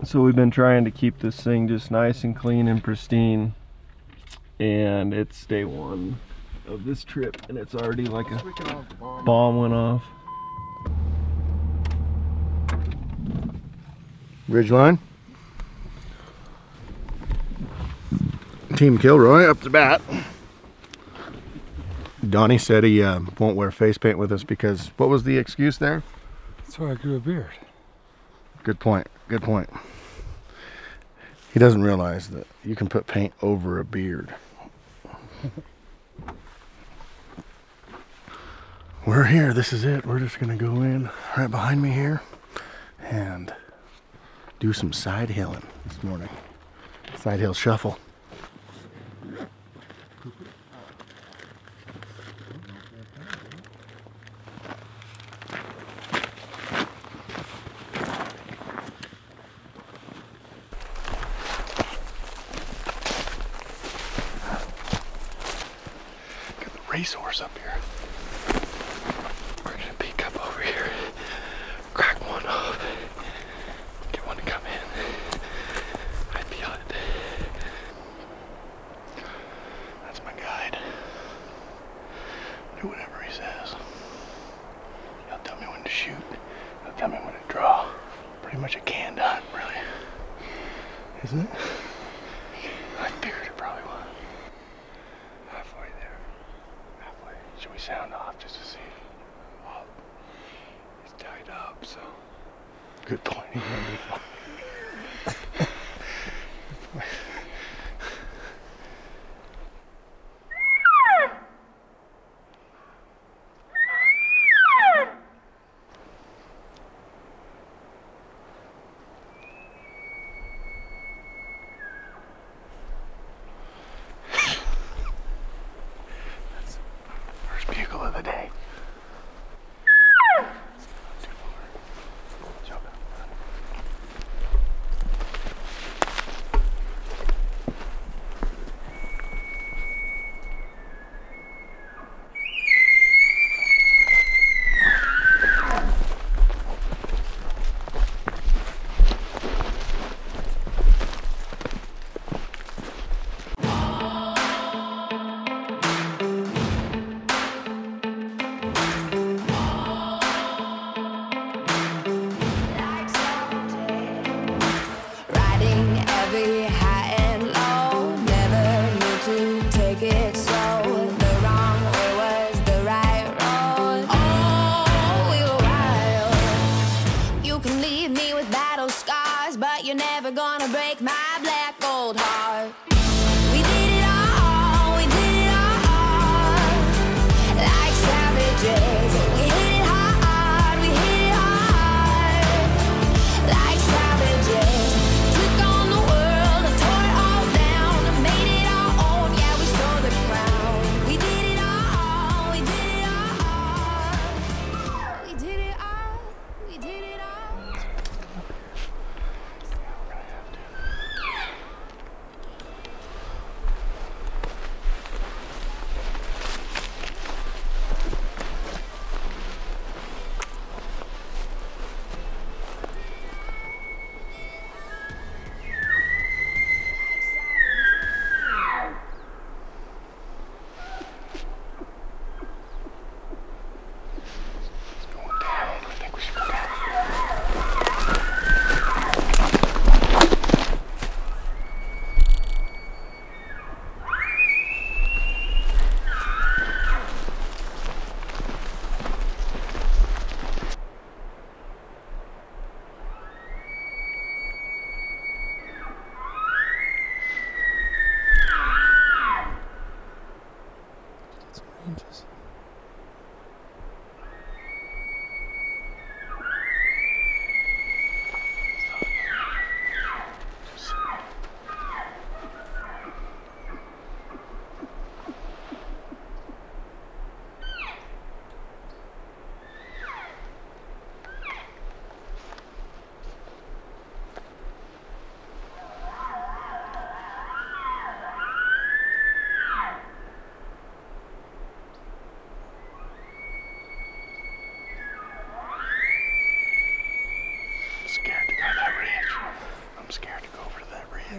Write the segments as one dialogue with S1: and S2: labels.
S1: So we've been trying to keep this thing just nice and clean and pristine, and it's day one of this trip and it's already like a bomb went off.
S2: Ridgeline. Team Kilroy up to bat. Donnie said he won't wear face paint with us because, what was the excuse there?
S3: That's why I grew a beard.
S2: Good point, good point. He doesn't realize that you can put paint over a beard. We're here, this is it. We're just gonna go in right behind me here and do some side hilling this morning. Side hill shuffle. Racehorse up here. We're gonna peek up over here, crack one off, get one to come in. I feel it. That's my guide. Do whatever he says. He'll tell me when to shoot. He'll tell me when to draw. Pretty much a canned hunt, really. Isn't it? I figured it probably was. Halfway there. Halfway. Should we sound off just to see? Oh, it's tied up, so. Good point. He's gonna be fine. Bugle of the day.
S4: You're never gonna break my black gold heart. We did it all, we did it all. Like savages, we hit it hard, we hit it hard. Like savages, took on the world and tore it all down and made it our own. Yeah, we stole the crown. We did it all, we did it all. We did it all, we did it all.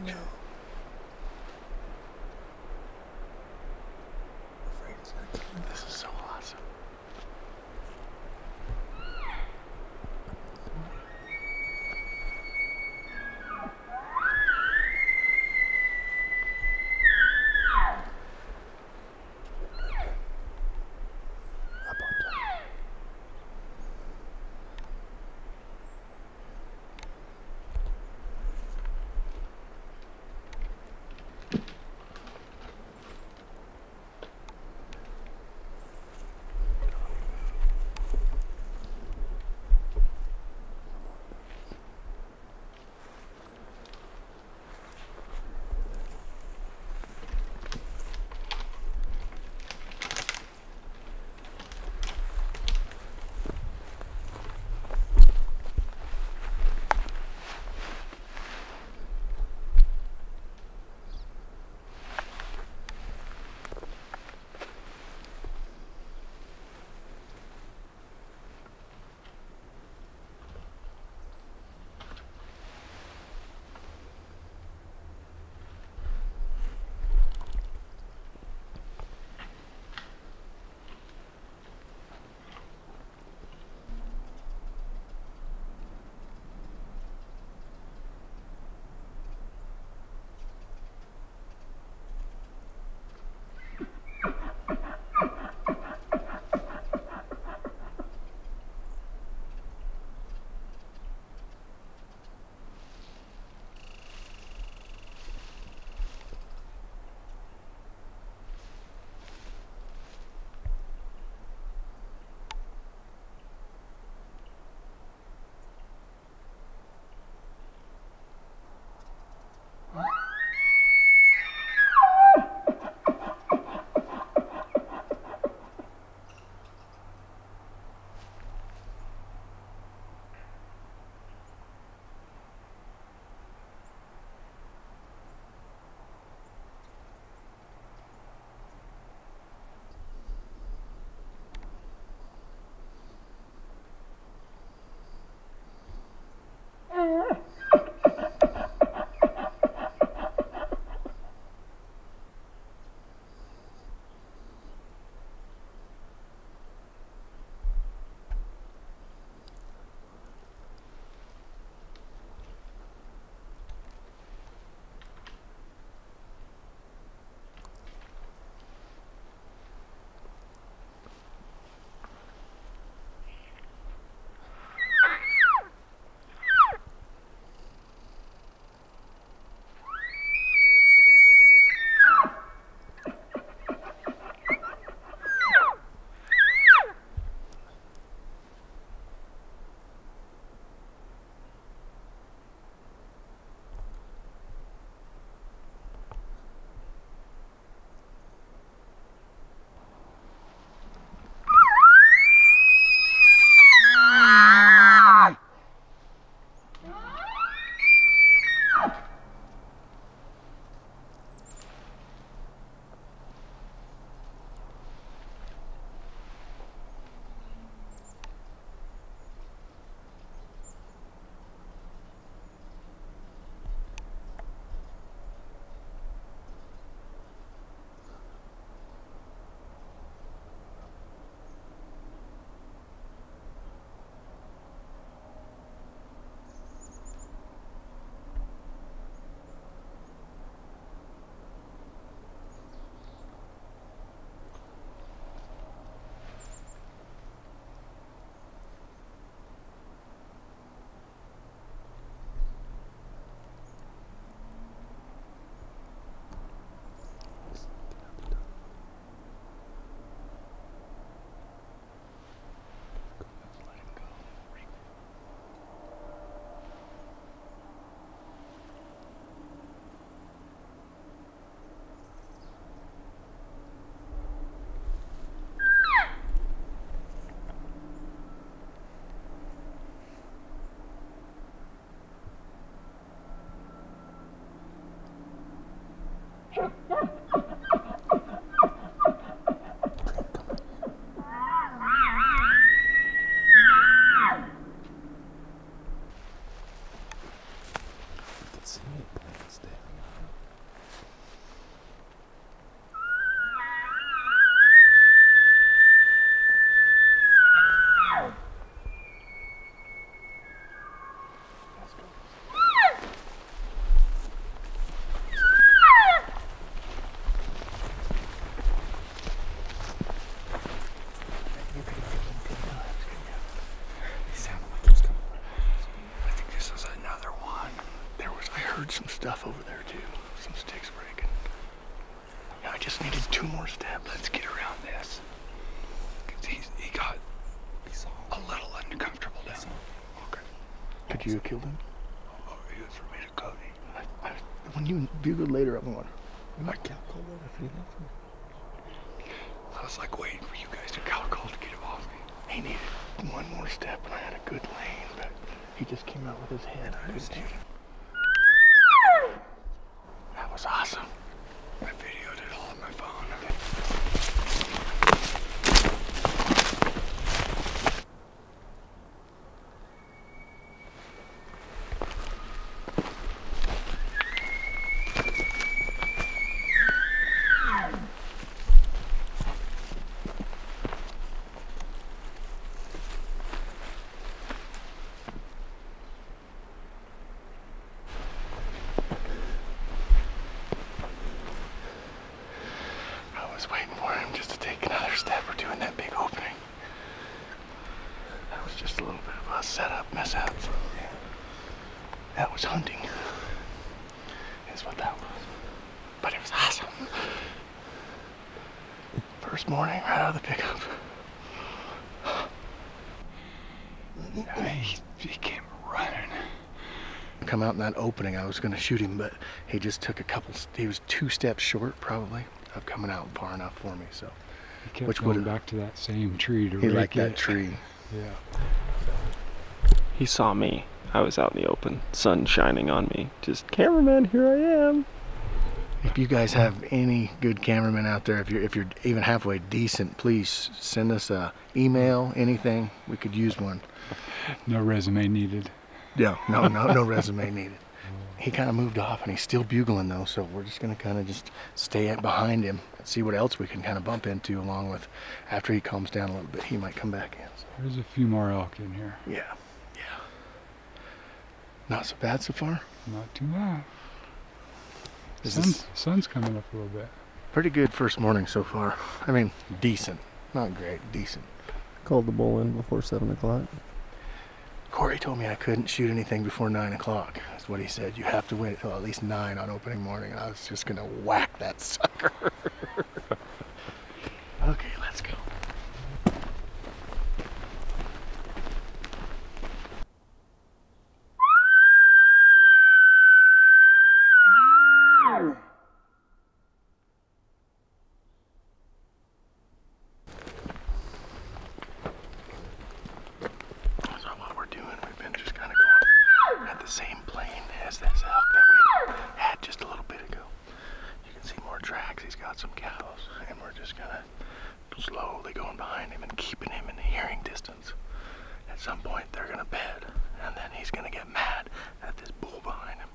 S2: know. I'm afraid it's gonna kill me. This is so awesome. See it, but it's there. heard some stuff over there too. Some sticks breaking. Yeah, I just needed 2 more steps.
S3: Let's get around this. 'Cause he got a little uncomfortable down.
S2: Okay. Could you have killed him?
S3: Oh, he was for me to go.
S2: When you bugled later, I'm going.
S3: I can't call that if he left me. I was like waiting for you guys to cow call to get him off me.
S2: He needed 1 more step, and I had a good lane, but he just came out with his head. I couldn't shoot him. That was awesome.
S3: I videoed it all on my phone.
S2: Waiting for him just to take another step or 2 in that big opening. That was just a little bit of a setup, mishap. That was hunting, is what that was. But it was awesome. First morning, right out of the pickup.
S3: He came running.
S2: Come out in that opening, I was going to shoot him, but he just took he was 2 steps short, probably, of coming out far enough for me, so.
S3: He kept going back to that same tree to
S2: He
S3: rake
S2: liked that
S3: it.
S2: tree.
S3: Yeah.
S1: He saw me. I was out in the open, sun shining on me. Just, cameraman, here I am.
S2: If you guys have any good cameramen out there, if you're even halfway decent, please send us a email, anything. We could use one.
S3: No resume needed.
S2: Yeah, no resume needed. He kind of moved off, and he's still bugling though, so we're just gonna kind of just stay behind him and see what else we can kind of bump into, along with after he calms down a little bit, he might come back in. So.
S3: There's a few more elk in here.
S2: Yeah. Not so bad so far.
S3: Not too bad.
S2: This
S3: Sun's coming up a little bit.
S2: pretty good first morning so far. I mean, decent, not great, decent.
S1: Called the bull in before 7 o'clock.
S2: Corey told me I couldn't shoot anything before 9 o'clock. That's what he said. You have to wait until at least 9 on opening morning. And I was just gonna whack that sucker. Okay, let's go. Same plane as this elk that we had just a little bit ago. You can see more tracks. He's got some cows, and we're just gonna slowly going behind him and keeping him in the hearing distance. At some point they're gonna bed, and then he's gonna get mad at this bull behind him,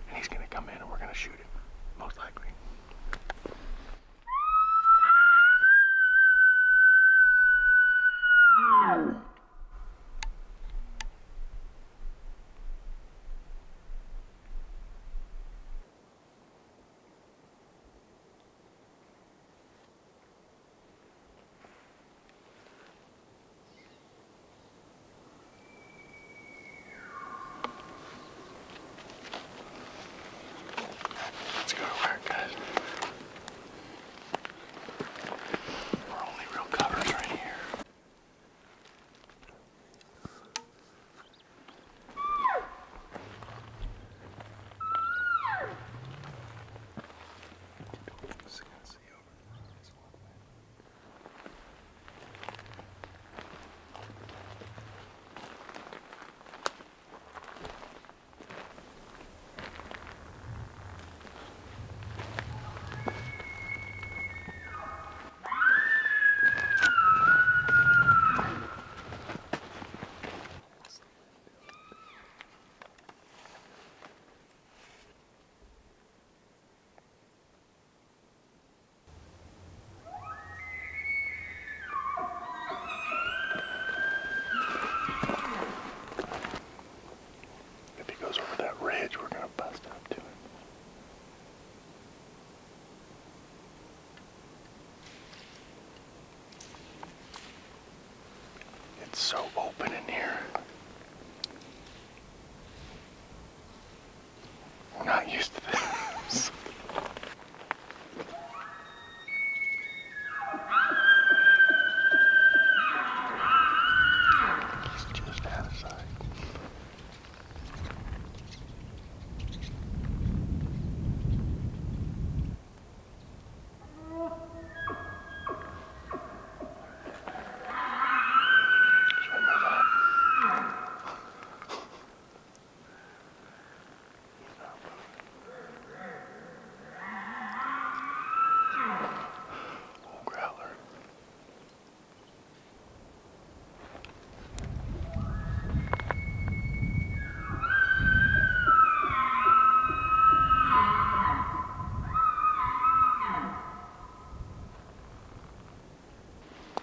S2: and he's gonna come in and we're gonna shoot him, most likely. Let's go to work, guys. Our only real cover's right here. We're gonna bust up to it. It's so open in here. I'm not used to this. He's just out of sight.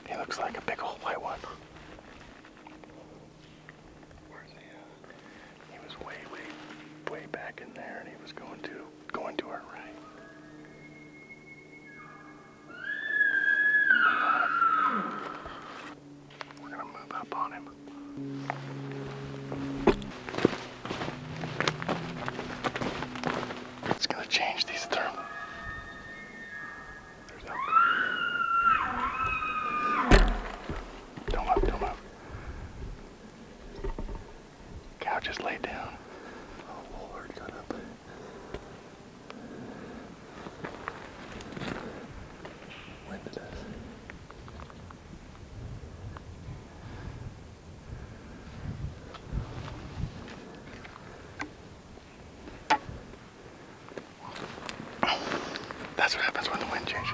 S2: He looks like a big old white one. Where's he at? He was way back in there, and he was going to our right. We're gonna move up on him. It's gonna change these thermal. There's elk. Don't move. Cow just laid down. Oh Lord, got up. Wind it is. That's what happens when the wind changes.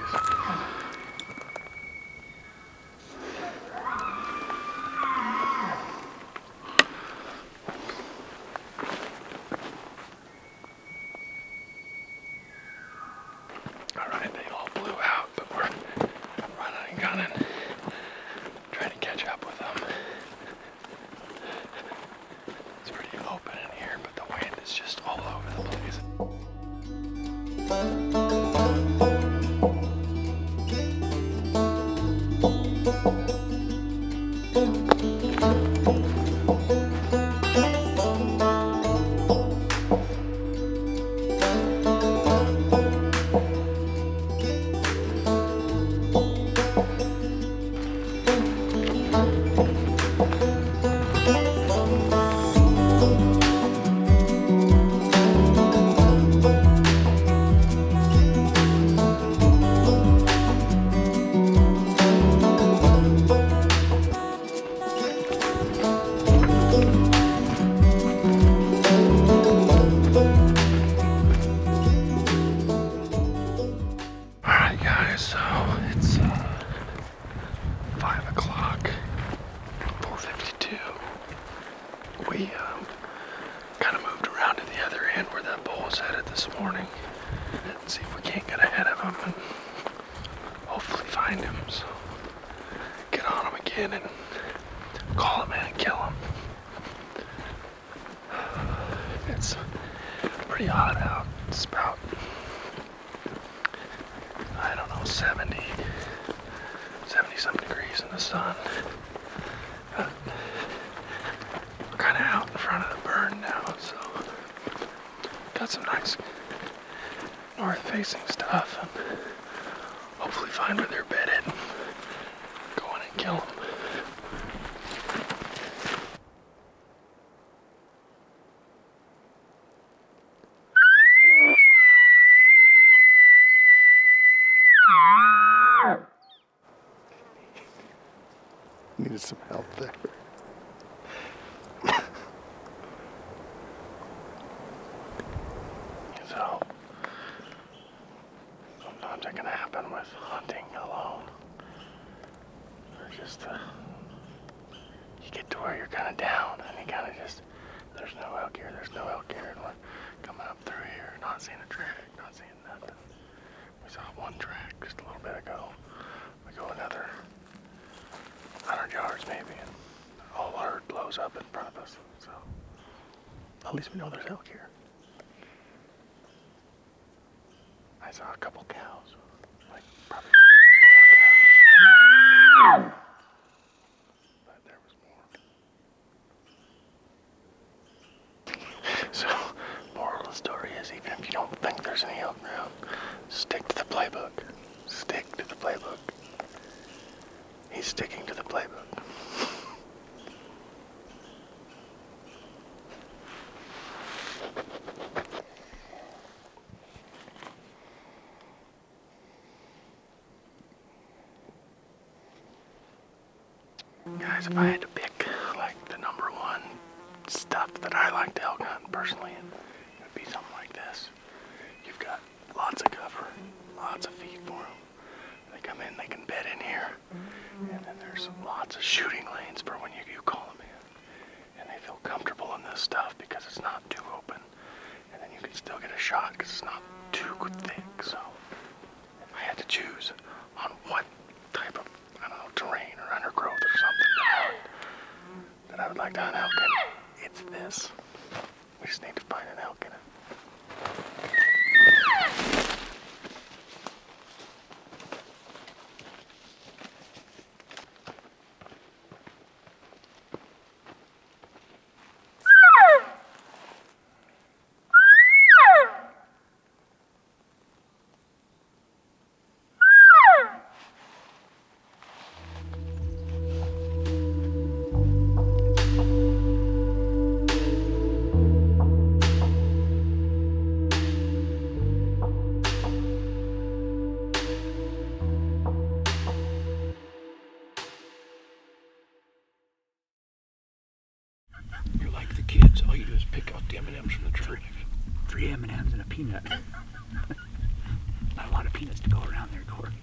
S2: Alright, they all blew out, but we're running and gunning, trying to catch up with them. It's pretty open in here, but the wind is just all over the place. So it's 5 o'clock, 4:52. We kind of moved around to the other end where that bull was headed this morning and see if we can't get ahead of him and hopefully find him. So get on him again and call him in and kill him. It's pretty hot out. It's about, I don't know, 70 some degrees in the sun. But we're kind of out in front of the burn now, so got some nice north-facing stuff, and hopefully find where they're bedded, go in and kill them. Needed some help there. So, sometimes it can happen with hunting alone. Or just, you get to where you're kind of down and you kind of just, there's no elk here, and we're coming up through here, not seeing a track, not seeing nothing. We saw one track just a little bit ago. We go another 100 yards maybe, and a whole herd blows up in front of us. So at least we know there's elk here. I saw a couple cows, like probably 4 cows. But there was more. So moral of the story is, if guys, if I had to pick like the #1 stuff that I like to elk hunt personally, it would be something like this. You've got lots of cover, lots of feed for them. They come in, they can bed in here, and then there's lots of shooting lanes for when you call them in. And they feel comfortable in this stuff because it's not too open. And then you can still get a shot because it's not too thick. So if I had to choose on what type of, I don't know, terrain or undergrowth or something that I would like to hunt elk in, it's this. We just need to find an elk in it.
S3: You're like the kids. All you do is pick out the M&Ms from the tree.
S5: 3 M&Ms and a peanut. Not a lot of peanuts to go around there, Gord.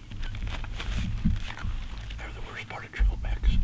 S3: They're the worst part of trail mix.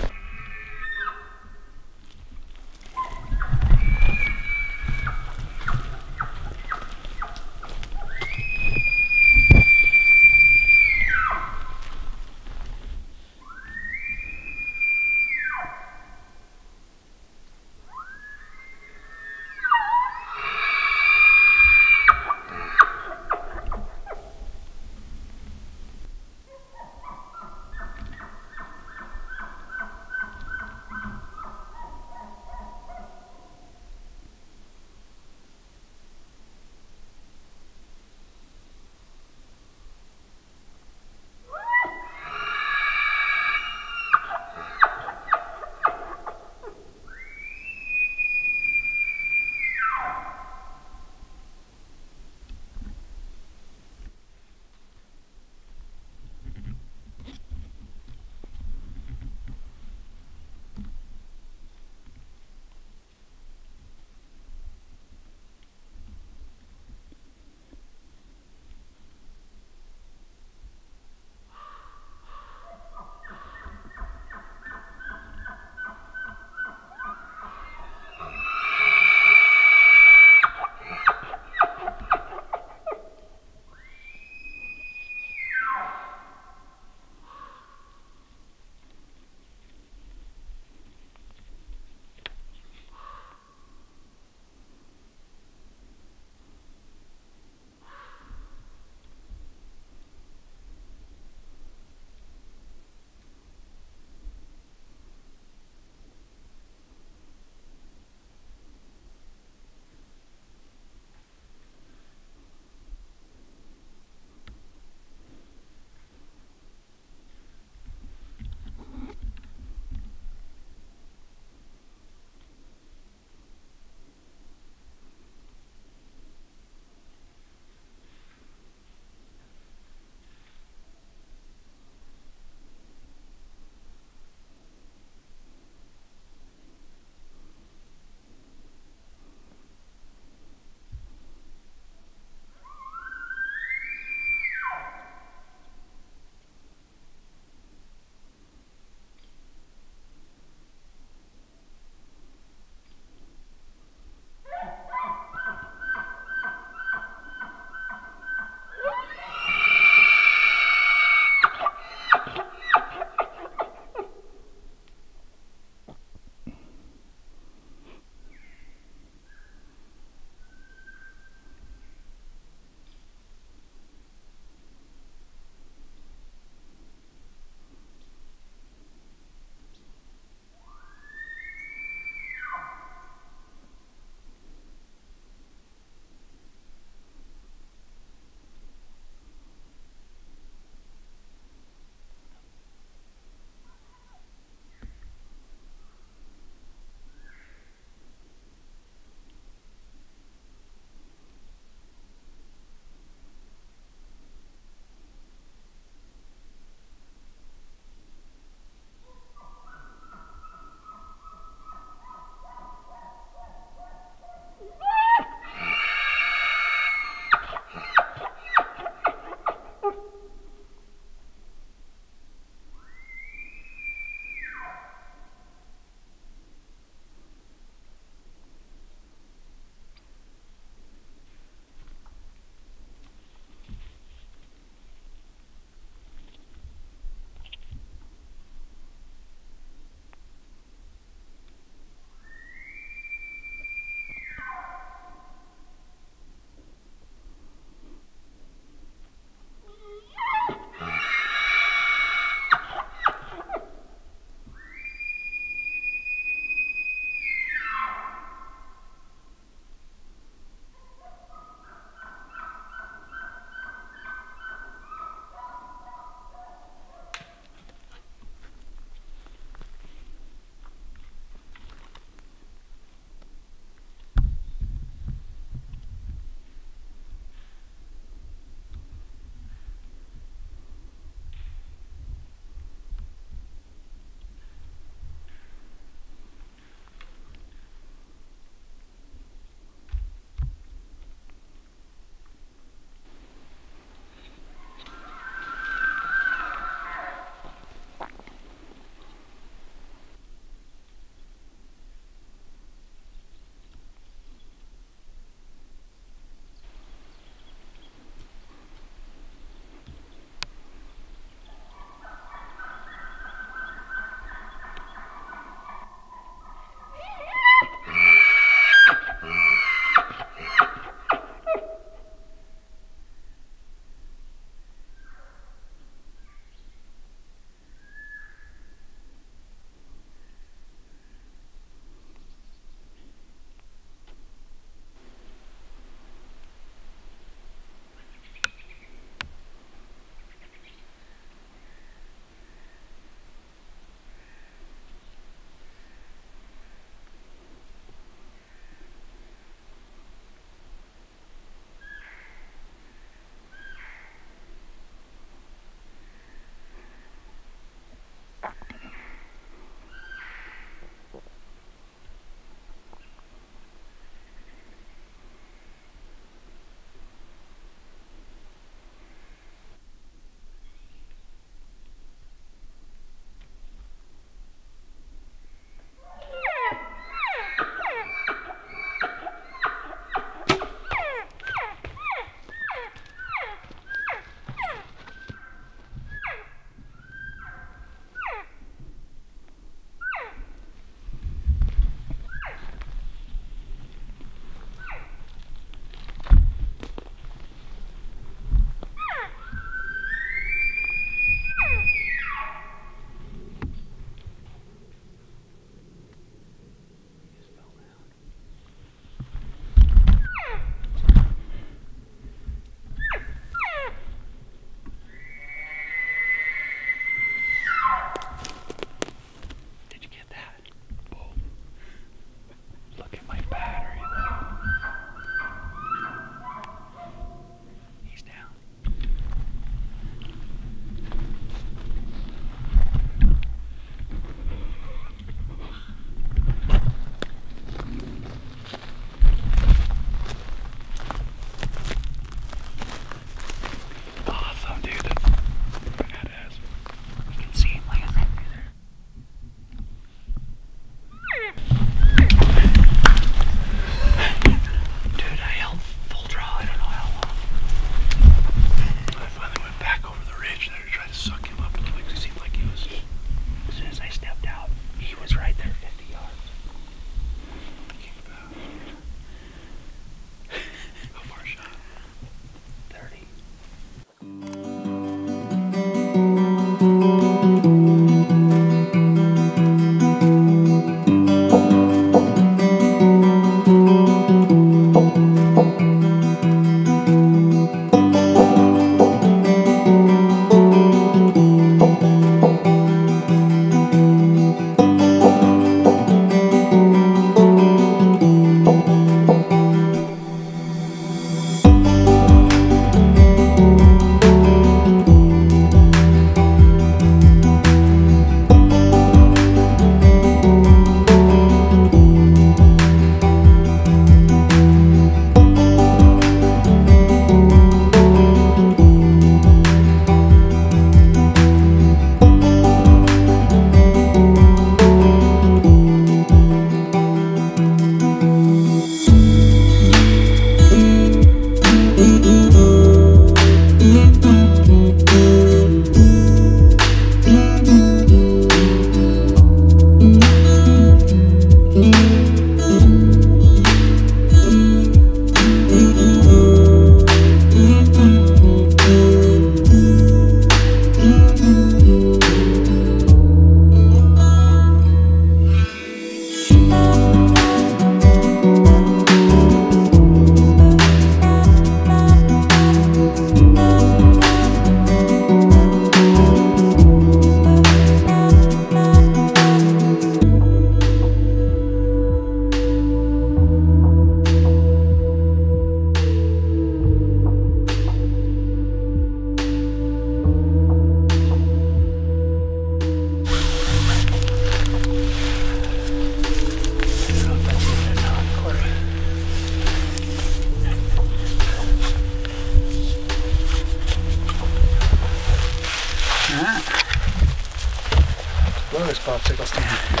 S2: Love this popsicle stand.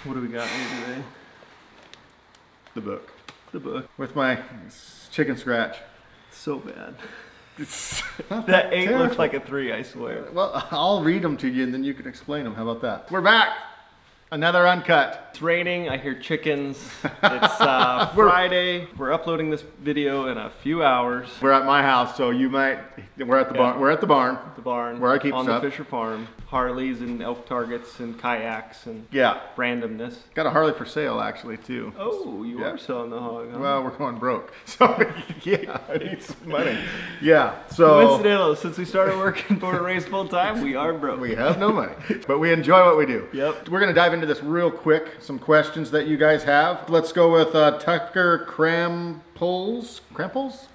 S1: What do we got here today?
S3: The book.
S1: The book.
S3: With my chicken scratch.
S1: So bad.
S3: Not
S1: That 8
S3: terrible.
S1: looked like a 3, I swear.
S3: Well, I'll read them to you and then you can explain them. How about that? We're back. Another uncut.
S1: It's raining, I hear chickens. It's Friday. We're uploading this video in a few hours.
S3: We're at my house, so you might. We're at the barn. We're at the barn.
S1: The barn.
S3: Where I keep
S1: on
S3: stuff.
S1: the Fisher farm. Harleys and elk targets and kayaks and
S3: Yeah.
S1: randomness.
S3: Got a Harley for sale actually too.
S1: Oh, you
S3: Yeah.
S1: are selling the hog, huh?
S3: Well, we're going broke. So yeah, I need some money. Yeah. So
S1: Coincidental, since we started working Border Race full time, we are broke.
S3: we have no money, but we enjoy what we do.
S1: Yep.
S3: We're gonna dive into this real quick. Some questions that you guys have. Let's go with Tucker Cramples. Cramples?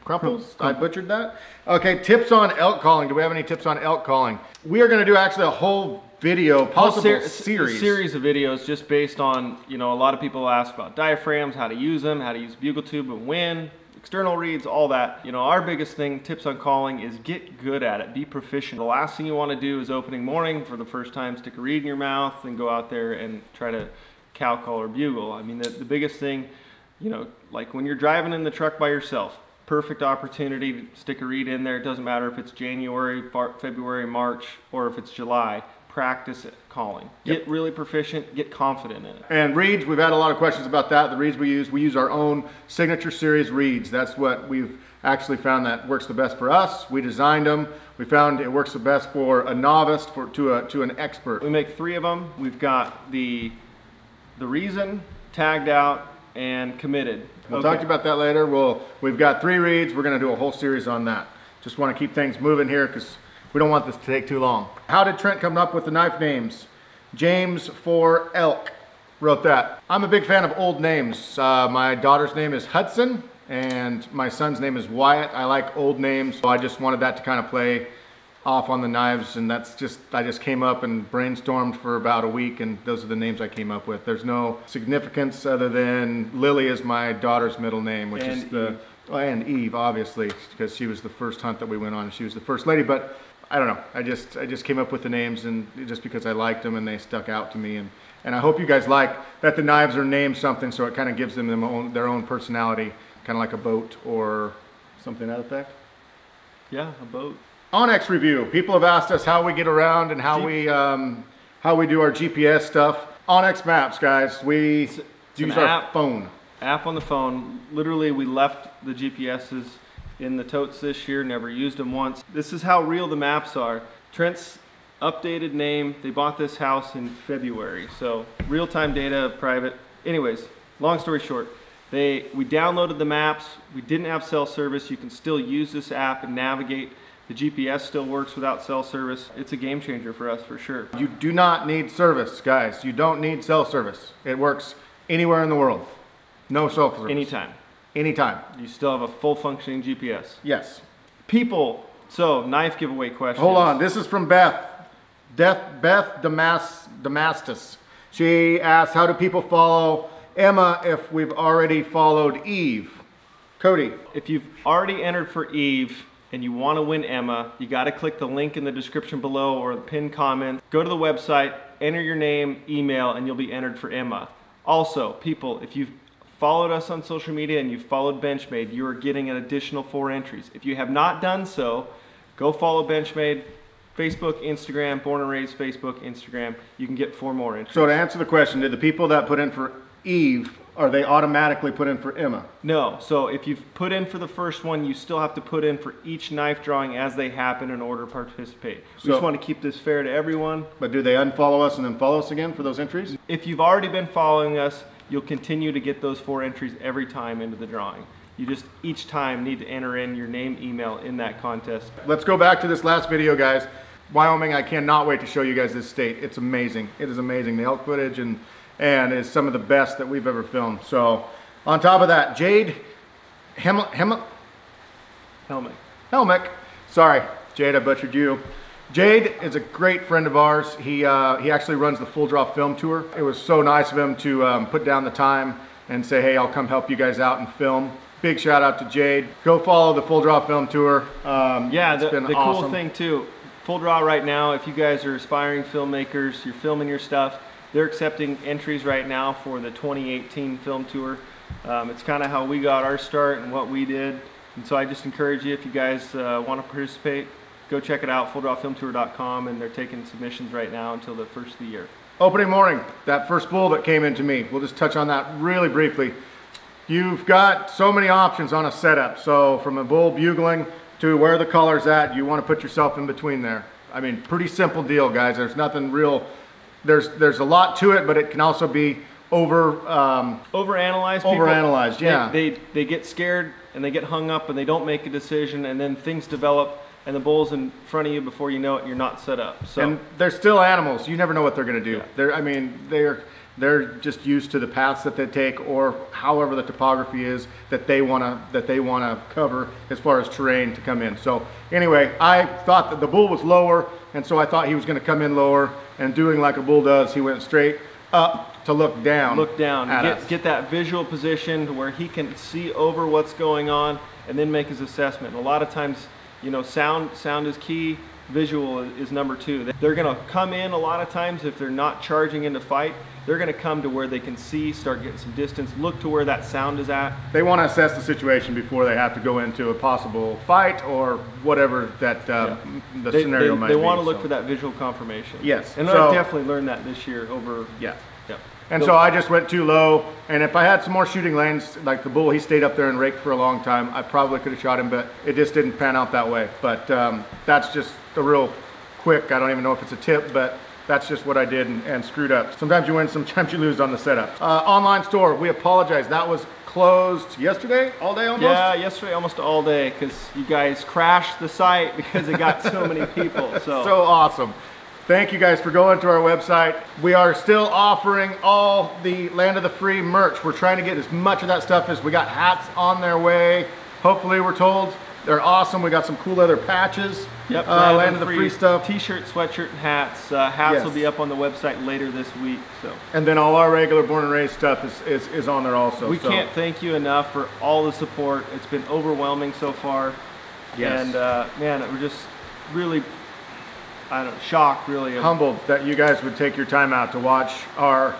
S3: Crumples? I butchered that. Okay, tips on elk calling. Do we have any tips on elk calling? We are going to do actually a whole video, possible series.
S1: A series of videos just based on, you know, a lot of people ask about diaphragms, how to use them, how to use bugle tube and when, external reads, all that. You know, our biggest thing, tips on calling, is get good at it, be proficient. The last thing you want to do is opening morning for the first time, stick a reed in your mouth and go out there and try to cow call or bugle. I mean, the biggest thing, you know, like when you're driving in the truck by yourself, perfect opportunity to stick a reed in there. It doesn't matter if it's January, February, March, or if it's July. Practice it calling.
S3: Yep.
S1: Get really proficient, get confident in it.
S3: And reeds, we've had a lot of questions about that. The reeds we use our own signature series reeds. That's what we've actually found that works the best for us. We designed them. We found it works the best for a novice to an expert.
S1: We make 3 of them. We've got the reason, tagged out, and committed.
S3: We'll talk to you about that later. We've got 3 reeds. We're going to do a whole series on that. Just want to keep things moving here because we don't want this to take too long. How did Trent come up with the knife names? James for elk wrote that. I'm a big fan of old names. My daughter's name is Hudson and my son's name is Wyatt. I like old names, so I just wanted that to kind of play off on the knives, and that's just, I just came up and brainstormed for about a week, and those are the names I came up with. There's no significance other than Lily is my daughter's middle name, which is the, and Eve, obviously, because she was the first hunt that we went on. She was the first lady, but I don't know. I just came up with the names, and just because I liked them and they stuck out to me, and I hope you guys like that the knives are named something, so it kind of gives them their own personality, kind of like a boat or something to that effect.
S1: Yeah, a boat.
S3: Onyx review. People have asked us how we get around and how we do our GPS stuff. Onyx Maps, guys. We use our phone.
S1: App on the phone. Literally, we left the GPSs in the totes this year, never used them once. This is how real the maps are. Trent's updated name. They bought this house in February, so real-time data, private. Anyways, long story short, we downloaded the maps. We didn't have cell service. You can still use this app and navigate. The GPS still works without cell service. It's a game changer for us for sure.
S3: You do not need service, guys. You don't need cell service. It works anywhere in the world. No cell service.
S1: Anytime.
S3: Anytime.
S1: You still have a full functioning GPS.
S3: Yes.
S1: People, so knife giveaway questions.
S3: Hold on, this is from Beth. Beth Damastus. She asked, how do people follow Emma if we've already followed Eve? Cody.
S1: If you've already entered for Eve, and you want to win Emma, you got to click the link in the description below or the pinned comment. Go to the website, enter your name, email, and you'll be entered for Emma. Also, people, if you've followed us on social media and you've followed Benchmade, you are getting an additional 4 entries. If you have not done so, go follow Benchmade, Facebook, Instagram, Born and Raised, Facebook, Instagram. You can get 4 more entries.
S3: So to answer the question, did the people that put in for Eve, are they automatically put in for Emma?
S1: No, so if you've put in for the first one, you still have to put in for each knife drawing as they happen in order to participate. We just want to keep this fair to everyone.
S3: But do they unfollow us and then follow us again for those entries?
S1: If you've already been following us, you'll continue to get those 4 entries every time into the drawing. You just each time need to enter in your name, email in that contest.
S3: Let's go back to this last video, guys. Wyoming, I cannot wait to show you guys this state. It's amazing. It is amazing. The elk footage and it's some of the best that we've ever filmed. So on top of that, Jade Helmick. Sorry, Jade, I butchered you. Jade is a great friend of ours. He actually runs the Full Draw Film Tour. It was so nice of him to put down the time and say, hey, I'll come help you guys out and film. big shout out to Jade. Go follow the Full Draw Film Tour.
S1: Yeah,
S3: it's been
S1: the
S3: awesome.
S1: cool thing too, Full Draw right now, if you guys are aspiring filmmakers, you're filming your stuff, they're accepting entries right now for the 2018 film tour. It's kind of how we got our start and what we did. And so I just encourage you, if you guys want to participate, go check it out, fulldrawfilmtour.com, and they're taking submissions right now until the first of the year.
S3: Opening morning, that first bull that came into me, we'll just touch on that really briefly. You've got so many options on a setup. So from a bull bugling to where the collar's at, you want to put yourself in between there. I mean, pretty simple deal, guys. There's nothing real, there's a lot to it, but it can also be
S1: overanalyzed.
S3: Overanalyzed, yeah.
S1: They get scared and they get hung up and they don't make a decision, and then things develop and the bull's in front of you before you know it, you're not set up. So,
S3: and they're still animals. You never know what they're going to do.
S1: Yeah.
S3: They're just used to the paths that they take, or however the topography is that they want to cover as far as terrain to come in. So anyway, I thought that the bull was lower, and so I thought he was going to come in lower, and doing like a bull does, he went straight up to look down.
S1: Look down. Get that visual position to where he can see over what's going on and then make his assessment. And a lot of times, you know, sound is key. Visual is number two. They're going to come in a lot of times if they're not charging into fight. They're going to come to where they can see, start getting some distance, look to where that sound is at.
S3: They want to assess the situation before they have to go into a possible fight or whatever that the scenario might be.
S1: They want to look for that visual confirmation.
S3: Yes.
S1: And I've definitely learned that this year over.
S3: Yeah.
S1: Yeah.
S3: And so I just went too low, and if I had some more shooting lanes, like the bull, he stayed up there and raked for a long time. I probably could have shot him, but it just didn't pan out that way. But that's just a real quick, I don't even know if it's a tip, but that's just what I did and screwed up. Sometimes you win, sometimes you lose on the setup. Online store, we apologize. That was closed yesterday, all day almost?
S1: Yeah, yesterday almost all day, because you guys crashed the site because it got so many people.
S3: So awesome. Thank you guys for going to our website. We are still offering all the Land of the Free merch. We're trying to get as much of that stuff as we got. Hats on their way. Hopefully, we're told. They're awesome. We got some cool leather patches.
S1: Yep,
S3: Land of the Free stuff.
S1: T-shirt, sweatshirt, and hats. Hats will be up on the website later this week. So. And
S3: then all our regular Born and Raised stuff is on there also.
S1: We can't thank you enough for all the support. It's been overwhelming so far. Yes. And man, we're just really, I don't know, shocked, really.
S3: Humbled that you guys would take your time out to watch our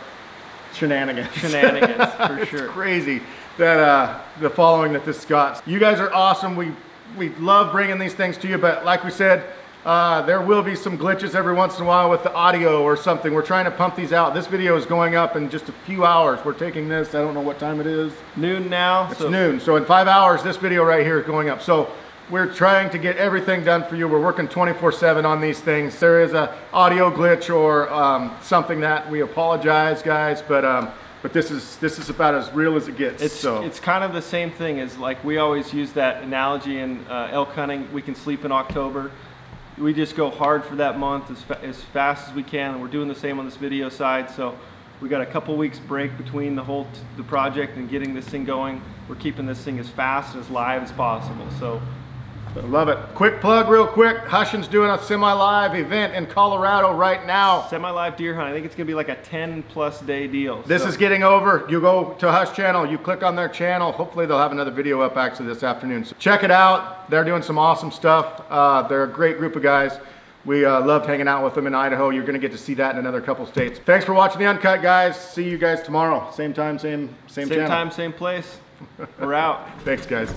S3: shenanigans.
S1: Shenanigans, for sure.
S3: It's crazy that the following that this got. You guys are awesome. We love bringing these things to you, but like we said, there will be some glitches every once in a while with the audio or something. We're trying to pump these out. This video is going up in just a few hours. We're taking this, I don't know what time it is.
S1: Noon now.
S3: It's noon. So in 5 hours, this video right here is going up. So we're trying to get everything done for you. We're working 24/7 on these things. There is a audio glitch or something that we apologize, guys, but this is about as real as it gets.
S1: It's kind of the same thing as, like, we always use that analogy in elk hunting. We can sleep in October. We just go hard for that month as fast as we can, and we're doing the same on this video side. So we got a couple weeks break between the project and getting this thing going. We're keeping this thing as fast and as live as possible. So.
S3: Love it. Quick plug real quick. Hushin's doing a semi-live event in Colorado right now.
S1: Semi-live deer hunt. I think it's going to be like a 10+ day deal.
S3: This is getting over. You go to Hush channel, you click on their channel. Hopefully they'll have another video up actually this afternoon. So check it out. They're doing some awesome stuff. They're a great group of guys. We loved hanging out with them in Idaho. You're going to get to see that in another couple states. Thanks for watching The Uncut, guys. See you guys tomorrow. Same time, same channel.
S1: Same time, same place. We're out.
S3: Thanks, guys.